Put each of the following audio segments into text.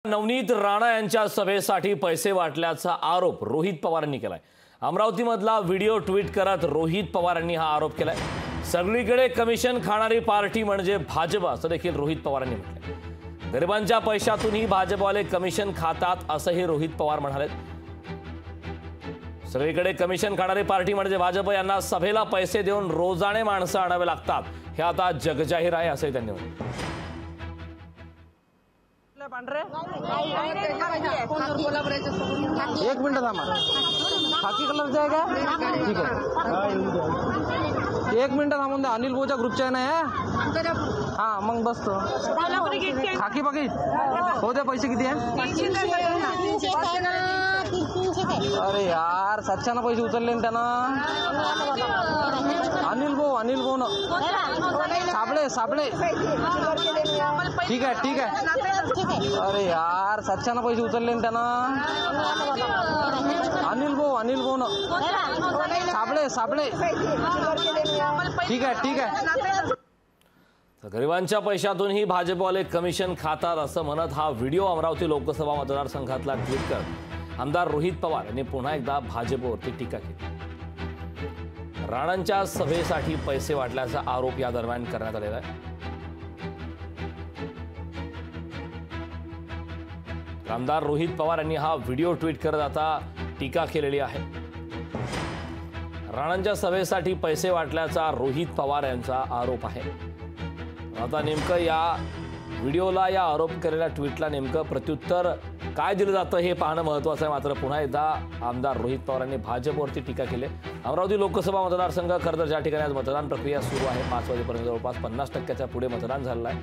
नवनीत राणा यांच्या सभेसाठी पैसे वाटल्याचा आरोप रोहित पवारांनी केलाय। अमरावतीमधला व्हिडिओ ट्विट करत रोहित पवारांनी हा आरोप केलाय। सगळीकडे कमिशन खाणारी पार्टी म्हणजे भाजप असं देखील रोहित पवारांनी म्हटलंय। गरिबांच्या पैशातूनही भाजपवाले कमिशन खातात असंही रोहित पवार म्हणाले। सगळीकडे कमिशन खाणारी पार्टी म्हणजे भाजप, यांना सभेला पैसे देऊन रोजाने माणसं आणावे लागतात, हे आता जगजाहीर आहे असंही त्यांनी म्हटलं। एक मिनट थांबा, खाकी कलर जाएगा ठीक है। एक मिनट थांबून द्या, अनिल भाऊच्या ग्रुपच्या आहे ना। हा मग बसतो। खाकी बघित हो द्या, पैसे किती आहे? अरे यार 700 पैसे उचलले ना त्यानं। अनिल भाऊ न साबळे ठीक आहे। अरे यार 700 पैसे उचलले ना त्यानं। अनिल भाऊ न साबळे ठीक आहे। गरिबांच्या पैशातूनही भाजपवाले कमिशन खातात असं म्हणत हा व्हिडिओ अमरावती लोकसभा मतदारसंघातला ट्विट करत आमदार रोहित पवार यांनी पुन्हा एकदा भाजपवरती टीका केली। राणांच्या सभेसाठी पैसे वाटल्याचा आरोप या दरम्यान करण्यात आलेला आहे। आमदार रोहित पवार यांनी हा व्हिडिओ ट्विट करत आता टीका केलेली आहे। राणांच्या सभेसाठी पैसे वाटल्याचा रोहित पवार यांचा आरोप आहे। आता नेमकं या व्हिडिओला, या आरोप केलेल्या ट्विटला नेमकं प्रत्युत्तर काय दिलं जातं हे पाहणं महत्त्वाचं आहे। मात्र पुन्हा एकदा आमदार रोहित पवारांनी भाजपवरती टीका केली। अमरावती लोकसभा मतदारसंघ खरं तर ज्या ठिकाणी आज मतदान प्रक्रिया सुरू आहे, 5 वाजेपर्यंत जवळपास 50% पुढे मतदान झालेलं आहे।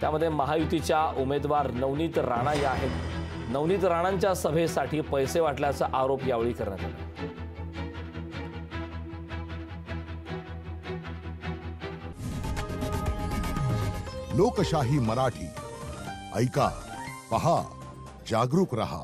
त्यामध्ये महायुतीच्या उमेदवार नवनीत राणा या आहेत। नवनीत राणांच्या सभेसाठी पैसे वाटल्याचा आरोप यावेळी करण्यात आला। लोकशाही मराठी ऐका, पहा, जागरूक रहा।